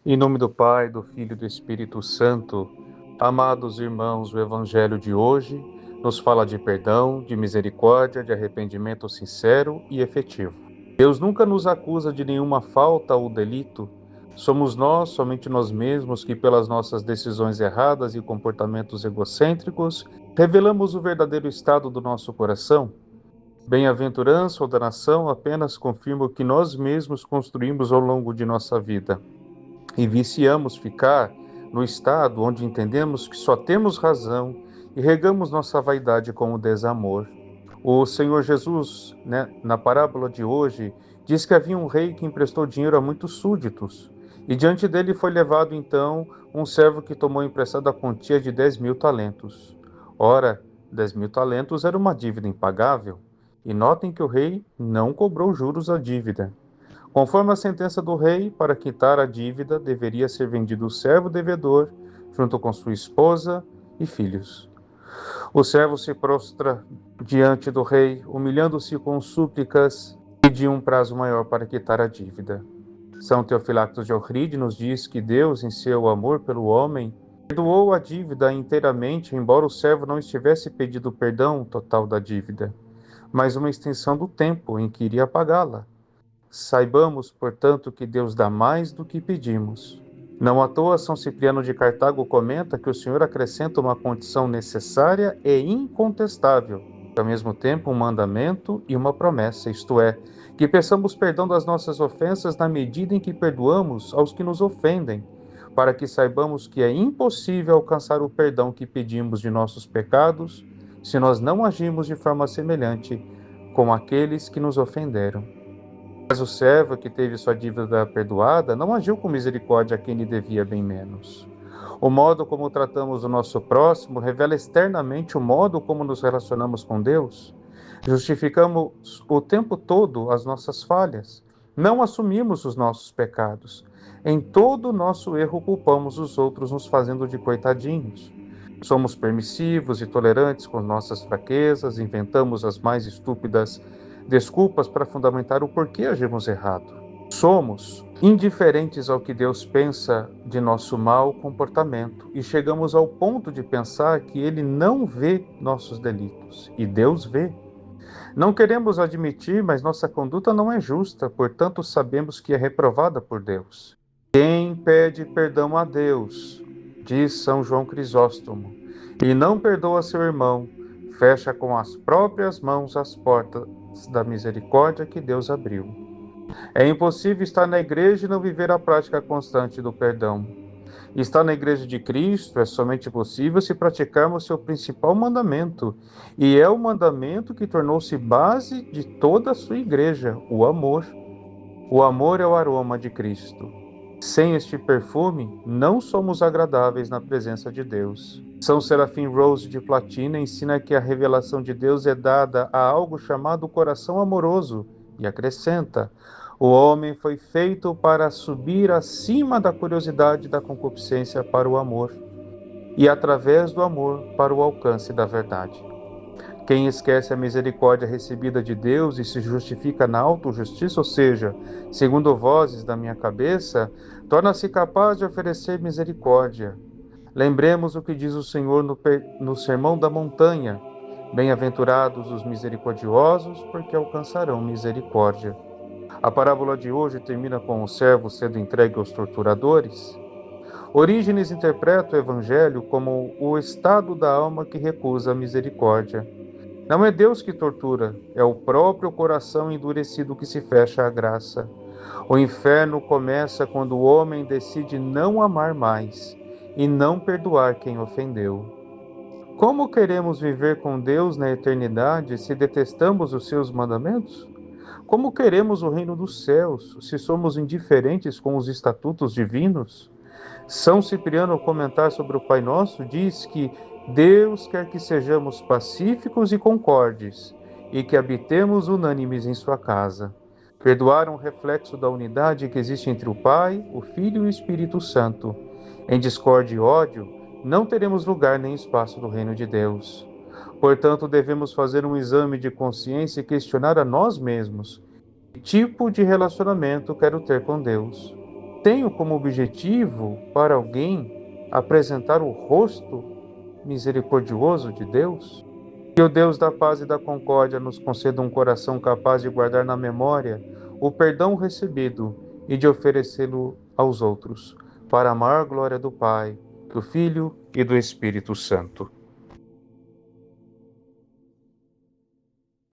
Em nome do Pai, do Filho e do Espírito Santo, amados irmãos, o Evangelho de hoje nos fala de perdão, de misericórdia, de arrependimento sincero e efetivo. Deus nunca nos acusa de nenhuma falta ou delito. Somos nós, somente nós mesmos, que pelas nossas decisões erradas e comportamentos egocêntricos, revelamos o verdadeiro estado do nosso coração. Bem-aventurança ou danação apenas confirma o que nós mesmos construímos ao longo de nossa vida e viciamos ficar no estado onde entendemos que só temos razão e regamos nossa vaidade com o desamor. O Senhor Jesus, na parábola de hoje, diz que havia um rei que emprestou dinheiro a muitos súditos, e diante dele foi levado então um servo que tomou emprestado a quantia de 10.000 talentos. Ora, 10.000 talentos era uma dívida impagável, e notem que o rei não cobrou juros à dívida. Conforme a sentença do rei, para quitar a dívida, deveria ser vendido o servo devedor, junto com sua esposa e filhos. O servo se prostra diante do rei, humilhando-se com súplicas, e pediu um prazo maior para quitar a dívida. São Teofilactos de Ohrid nos diz que Deus, em seu amor pelo homem, perdoou a dívida inteiramente, embora o servo não estivesse pedindo perdão total da dívida, mas uma extensão do tempo em que iria pagá-la. Saibamos, portanto, que Deus dá mais do que pedimos. Não à toa, São Cipriano de Cartago comenta que o Senhor acrescenta uma condição necessária e incontestável, ao mesmo tempo um mandamento e uma promessa, isto é, que peçamos perdão das nossas ofensas na medida em que perdoamos aos que nos ofendem, para que saibamos que é impossível alcançar o perdão que pedimos de nossos pecados se nós não agimos de forma semelhante com aqueles que nos ofenderam. Mas o servo que teve sua dívida perdoada não agiu com misericórdia a quem lhe devia bem menos. O modo como tratamos o nosso próximo revela externamente o modo como nos relacionamos com Deus. Justificamos o tempo todo as nossas falhas. Não assumimos os nossos pecados. Em todo o nosso erro culpamos os outros, nos fazendo de coitadinhos. Somos permissivos e tolerantes com nossas fraquezas, inventamos as mais estúpidas desculpas para fundamentar o porquê agimos errado. Somos indiferentes ao que Deus pensa de nosso mau comportamento e chegamos ao ponto de pensar que Ele não vê nossos delitos, e Deus vê. Não queremos admitir, mas nossa conduta não é justa, portanto sabemos que é reprovada por Deus. Quem pede perdão a Deus, diz São João Crisóstomo, e não perdoa seu irmão, fecha com as próprias mãos as portas da misericórdia que Deus abriu. É impossível estar na igreja e não viver a prática constante do perdão. Estar na igreja de Cristo é somente possível se praticarmos seu principal mandamento, e é o mandamento que tornou-se base de toda a sua igreja, o amor. O amor é o aroma de Cristo. Sem este perfume, não somos agradáveis na presença de Deus. São Serafim Rose de Platina ensina que a revelação de Deus é dada a algo chamado coração amoroso e acrescenta: o homem foi feito para subir acima da curiosidade e da concupiscência para o amor, e através do amor para o alcance da verdade. Quem esquece a misericórdia recebida de Deus e se justifica na autojustiça, ou seja, segundo vozes da minha cabeça, torna-se capaz de oferecer misericórdia. Lembremos o que diz o Senhor no Sermão da Montanha: bem-aventurados os misericordiosos, porque alcançarão misericórdia. A parábola de hoje termina com o servo sendo entregue aos torturadores. Orígenes interpreta o Evangelho como o estado da alma que recusa a misericórdia. Não é Deus que tortura, é o próprio coração endurecido que se fecha à graça. O inferno começa quando o homem decide não amar mais e não perdoar quem ofendeu. Como queremos viver com Deus na eternidade se detestamos os seus mandamentos? Como queremos o reino dos céus se somos indiferentes com os estatutos divinos? São Cipriano, ao comentar sobre o Pai Nosso, diz que Deus quer que sejamos pacíficos e concordes, e que habitemos unânimes em sua casa. Perdoar é um reflexo da unidade que existe entre o Pai, o Filho e o Espírito Santo. Em discórdia e ódio, não teremos lugar nem espaço no reino de Deus. Portanto, devemos fazer um exame de consciência e questionar a nós mesmos: que tipo de relacionamento quero ter com Deus? tenho como objetivo para alguém apresentar o rosto misericordioso de Deus? Que o Deus da paz e da concórdia nos conceda um coração capaz de guardar na memória o perdão recebido e de oferecê-lo aos outros, para a maior glória do Pai, do Filho e do Espírito Santo.